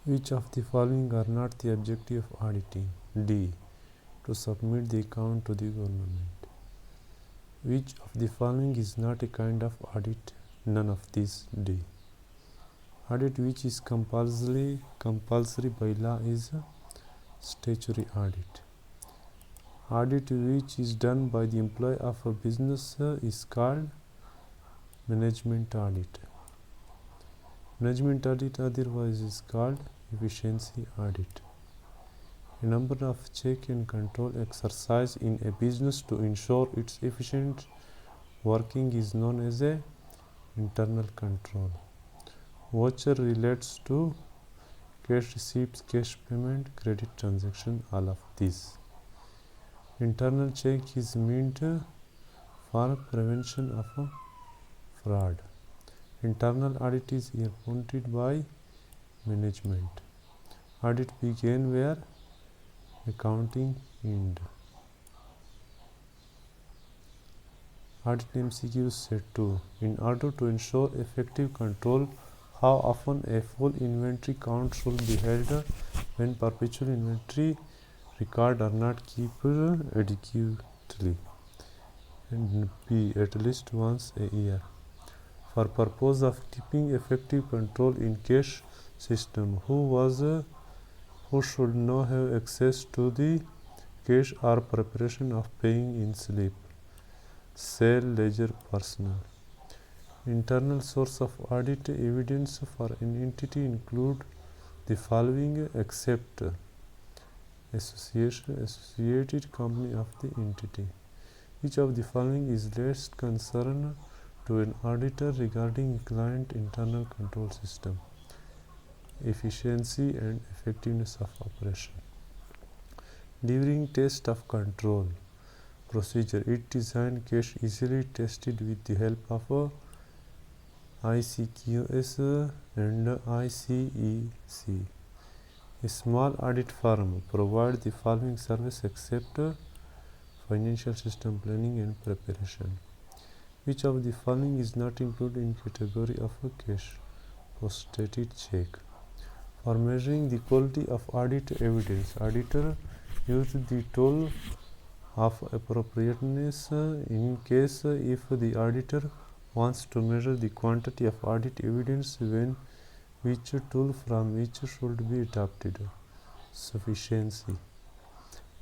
Which of the following are not the objective of auditing? D. To submit the account to the government. Which of the following is not a kind of audit? None of these. D. Audit which is compulsory by law is statutory audit. Audit which is done by the employee of a business is called management audit. Management audit otherwise is called efficiency audit. A number of check and control exercise in a business to ensure its efficient working is known as a internal control. Voucher relates to cash receipts, cash payment, credit transaction, all of these. Internal check is meant for prevention of fraud. Internal audit is appointed by management. Audit begin where accounting end. Audit MCQ set 2. In order to ensure effective control, how often a full inventory count should be held when perpetual inventory records are not kept adequately? And B. At least once a year. For purpose of keeping effective control in cash system, who should not have access to the cash or preparation of paying in slip? Sale ledger personnel. Internal source of audit evidence for an entity include the following except associated company of the entity. Which of the following is less concern to an auditor regarding client internal control system? Efficiency and effectiveness of operation. During test of control procedure, it designed cash easily tested with the help of mcqs and ICEC. A small audit firm provides the following service except financial system planning and preparation. Which of the following is not included in category of a cash posted check? For measuring the quality of audit evidence, auditor used the tool of appropriateness in case if the auditor wants to measure the quantity of audit evidence, when which tool from which should be adopted? Sufficiency.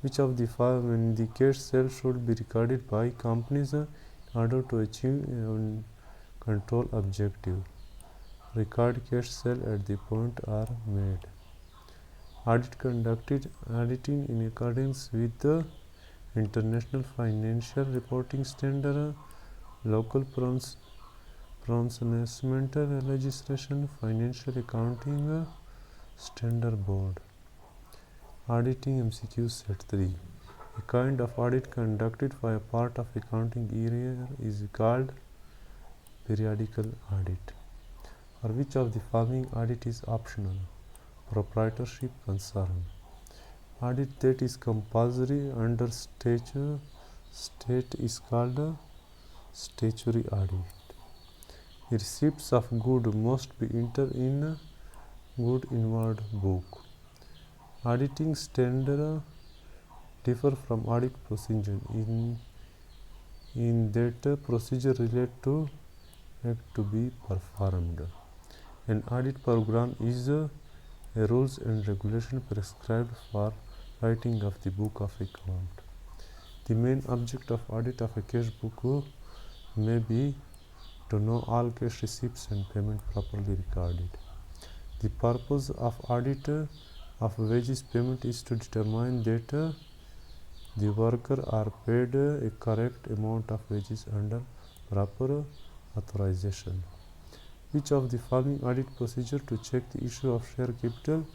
Which of the following the cash sale should be recorded by companies in order to achieve control objective? Record cash sale at the point are made. Auditing in accordance with the International Financial Reporting Standard, local pronouncement legislation, Financial Accounting Standard Board. Auditing MCQ set 3. A kind of audit conducted by a part of accounting area is called periodical audit. For which of the following audit is optional? Proprietorship concern. Audit that is compulsory under state is called statutory audit. The receipts of goods must be entered in good inward book. Auditing standards differ from audit procedure in that procedure relate to act to be performed. An audit program is a rules and regulation prescribed for writing of the book of account. The main object of audit of a cash book may be to know all cash receipts and payment properly recorded. The purpose of audit of wages payment is to determine that the worker are paid a correct amount of wages under proper authorization. Which of the following audit procedure to check the issue of share capital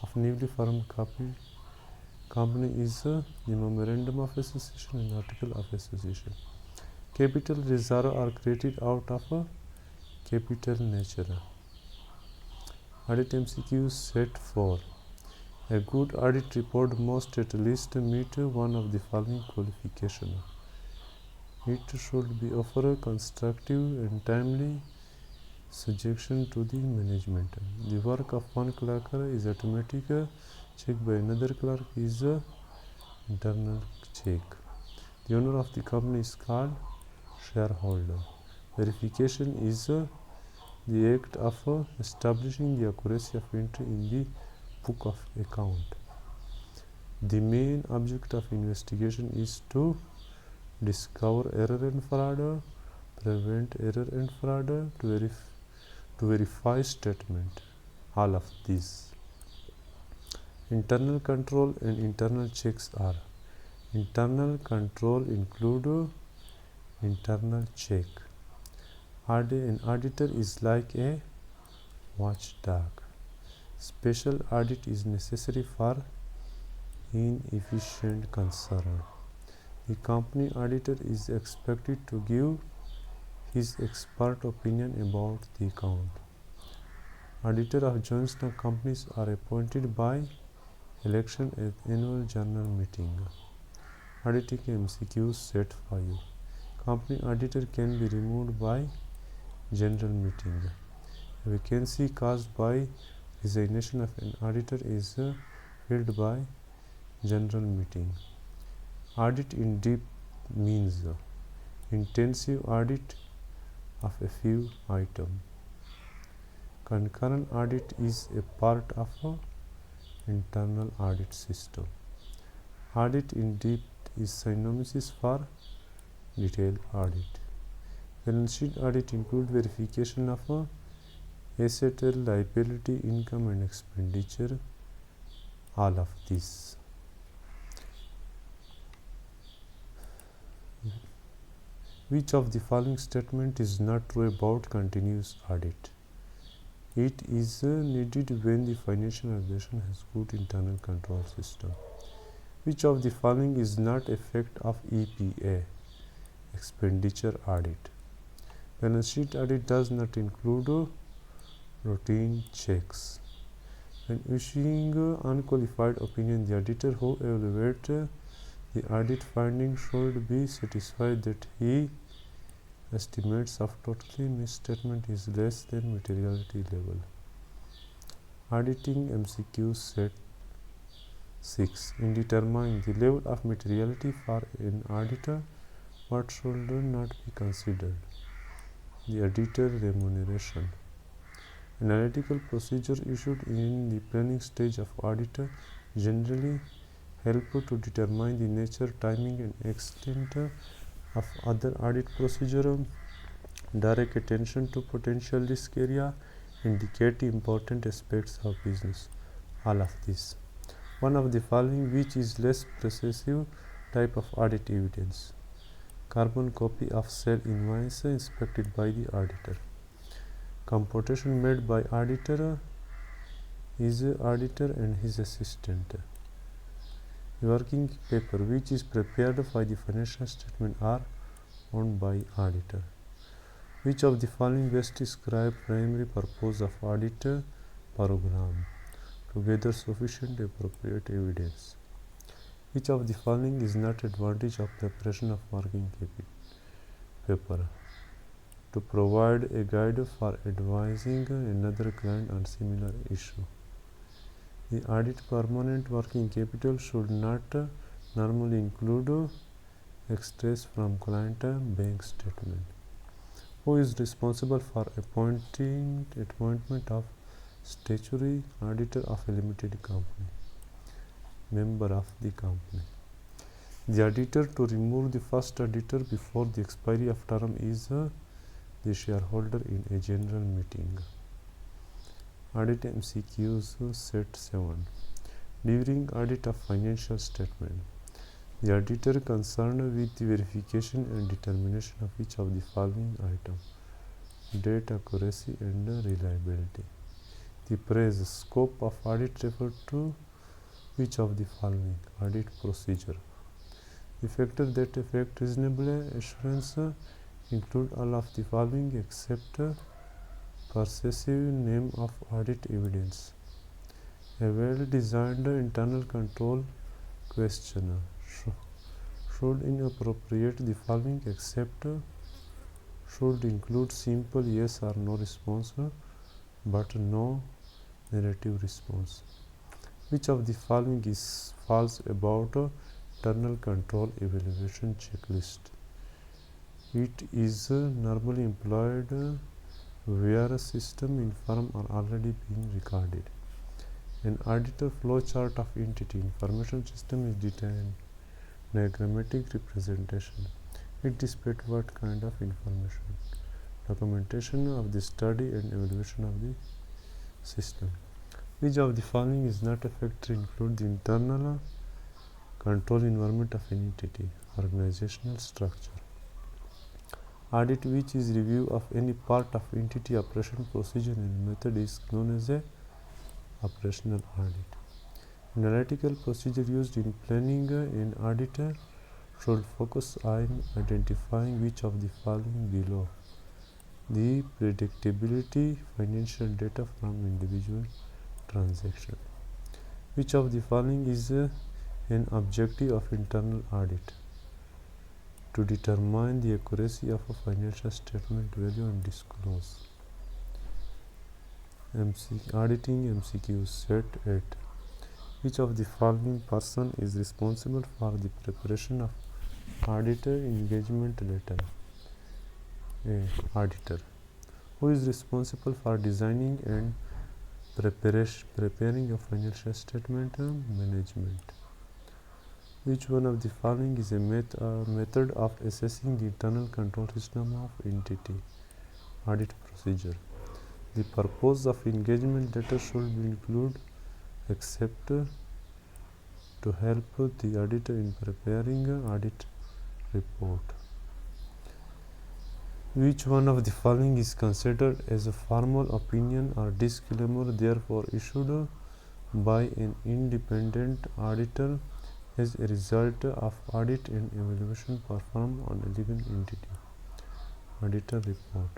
of newly formed company is the memorandum of association and article of association? Capital reserve are created out of capital nature. Audit MCQ set 4. A good audit report must at least meet one of the following qualifications. It should be offer constructive and timely suggestion to the management. The work of one clerk is automatic check by another clerk is internal check. The owner of the company is called shareholder. Verification is the act of establishing the accuracy of entry in the book of account. The main object of investigation is to discover error and fraud, prevent error and fraud, to verify statement. All of these. Internal control and internal checks are: internal control include internal check. An auditor is like a watchdog. Special audit is necessary for inefficient concern. The company auditor is expected to give his expert opinion about the account. Auditor of joint companies are appointed by election at annual general meeting. Auditing MCQs set 5. Company auditor can be removed by general meeting. A vacancy caused by resignation of an auditor is filled by general meeting. Audit in depth means intensive audit of a few items. Concurrent audit is a part of an internal audit system. Audit in depth is synonymous for detailed audit. Balance sheet audit includes verification of asset, liability, income and expenditure. All of these. Which of the following statement is not true about continuous audit? It is needed when the financial organization has good internal control system. Which of the following is not effect of EPA? Expenditure audit. Balance sheet audit does not include routine checks. When issuing unqualified opinion, the auditor who evaluates the audit findings should be satisfied that he estimates of totally misstatement is less than materiality level. Auditing MCQ set 6. In determining the level of materiality for an auditor, what should not be considered? The auditor remuneration. Analytical procedure issued in the planning stage of auditor generally help to determine the nature, timing and extent of other audit procedure, direct attention to potential risk area, indicate important aspects of business. All of this. One of the following which is less persuasive type of audit evidence? Carbon copy of sale invoice inspected by the auditor. Computation made by auditor is auditor and his assistant. Working paper which is prepared by the financial statement are owned by auditor. Which of the following best describe primary purpose of audit program? To gather sufficient appropriate evidence. Which of the following is not advantage of preparation of working paper? To provide a guide for advising another client on similar issue. The audit permanent working capital should not normally include extras from client bank statement. Who is responsible for appointment of statutory auditor of a limited company? Member of the company. The auditor to remove the first auditor before the expiry of term is the shareholder in a general meeting. Audit MCQs set 7. During audit of financial statement, the auditor concerned with the verification and determination of each of the following items: date, accuracy and reliability. The phrase scope of audit refers to which of the following? Audit procedure. The factors that affect reasonable assurance include all of the following except persuasive name of audit evidence. A well-designed internal control questionnaire should incorporate the following except should include simple yes or no response but no narrative response. Which of the following is false about internal control evaluation checklist? It is normally employed where a system in firm are already being recorded. An auditor flowchart of entity information system is detailed diagrammatic representation. It displays what kind of information. Documentation of the study and evaluation of the system. Which of the following is not a factor include the internal control environment of an entity, organizational structure. Audit, which is review of any part of entity operation procedure and method, is known as a operational audit. Analytical procedure used in planning an auditor should focus on identifying which of the following below: the predictability financial data from individual transaction. Which of the following is an objective of internal audit? To determine the accuracy of a financial statement value and disclose. Auditing MCQs set 8. Which of the following person is responsible for the preparation of auditor engagement letter? A. Auditor. Who is responsible for designing and preparing a financial statement? Management. Which one of the following is a method of assessing the internal control system of entity? Audit procedure. The purpose of engagement letter should be include except to help the auditor in preparing audit report. Which one of the following is considered as a formal opinion or disclaimer, therefore issued by an independent auditor as a result of audit and evaluation performed on a given entity? Auditor report.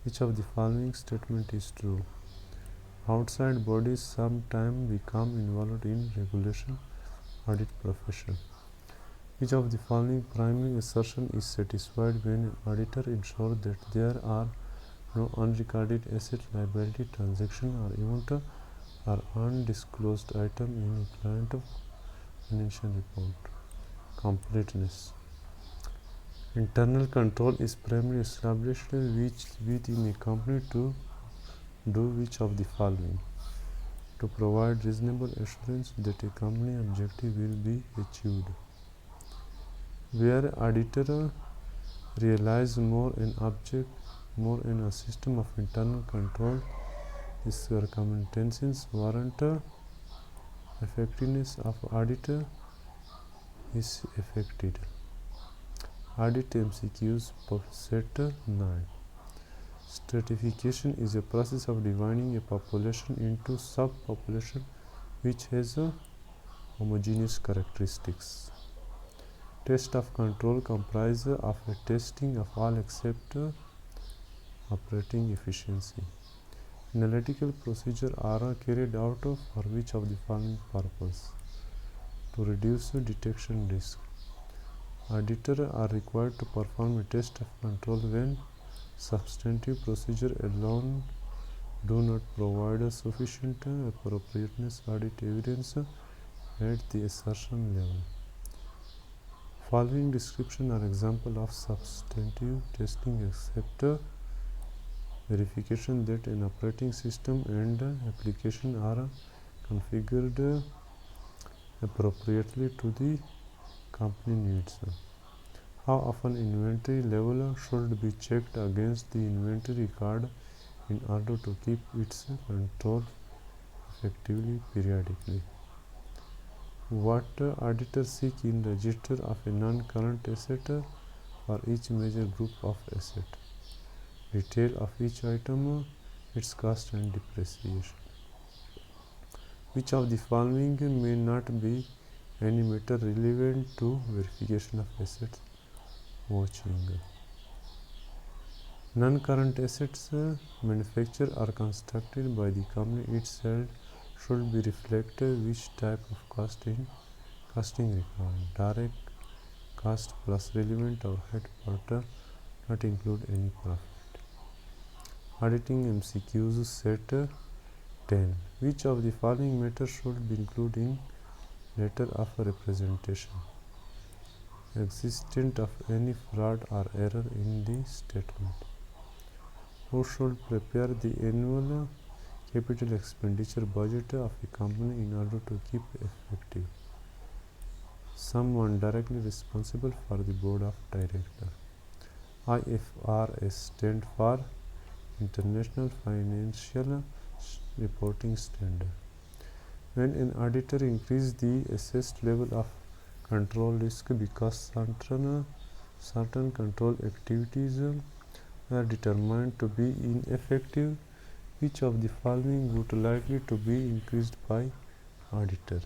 Which of the following statement is true? Outside bodies sometimes become involved in regulation audit profession. Which of the following primary assertion is satisfied when an auditor ensures that there are no unrecorded asset liability transaction or event or undisclosed item in a client financial report? Completeness. Internal control is primarily established within a company to do which of the following? To provide reasonable assurance that a company objective will be achieved. Where auditor realize more in a system of internal control, the circumstances warrant effectiveness of auditor is affected. Audit MCQs set 9. Stratification is a process of dividing a population into subpopulation which has homogeneous characteristics. Test of control comprise of a testing of all except operating efficiency. Analytical procedures are carried out for which of the following purpose? To reduce detection risk. Auditors are required to perform a test of control when substantive procedure alone do not provide sufficient appropriateness audit evidence at the assertion level. Following description are examples of substantive testing except verification that an operating system and application are configured appropriately to the company needs. How often inventory level should be checked against the inventory record in order to keep its control effectively periodically? What auditors seek in register of a non-current asset for each major group of asset? Detail of each item, its cost and depreciation. Which of the following may not be any matter relevant to verification of assets watching? Non-current assets manufactured or constructed by the company itself should be reflected which type of cost in costing record? Direct cost plus relevant overhead per not include any profit. Auditing MCQs set 10. Which of the following matters should be included in letter of representation? Existence of any fraud or error in the statement. Who should prepare the annual capital expenditure budget of a company in order to keep effective? Someone directly responsible for the board of directors. IFRS stand for International Financial Reporting Standard. When an auditor increases the assessed level of control risk because certain control activities are determined to be ineffective, which of the following would likely to be increased by auditor?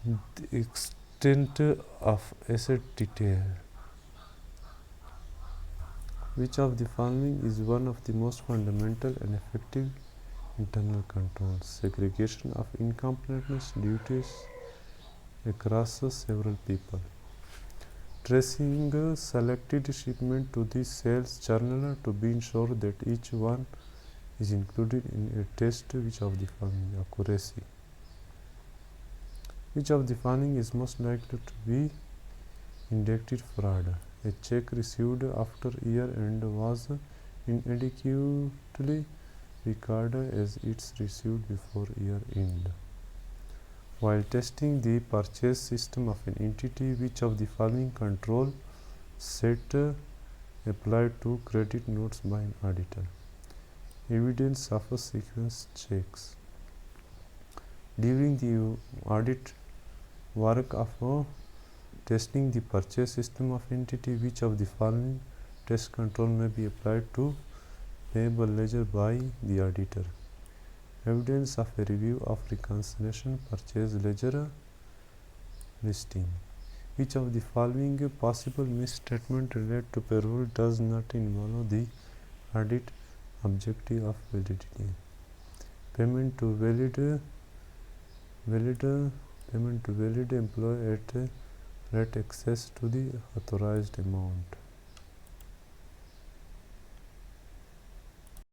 The extent of asset detail. Which of the following is one of the most fundamental and effective internal controls? Segregation of incompleteness duties across several people. Tracing selected shipment to the sales journal to be ensured that each one is included in a test. Which of the following? Accuracy. Which of the following is most likely to be indicted fraud? A check received after year end was inadequately recorded as it's received before year end. While testing the purchase system of an entity, which of the following control set applied to credit notes by an auditor? Evidence of a sequence checks. During the audit work of testing the purchase system of entity, which of the following test control may be applied to payable ledger by the auditor? Evidence of a review of reconciliation purchase ledger listing. Which of the following possible misstatement related to payroll does not involve the audit objective of validity? Payment to valid employee at rate excess to the authorized amount.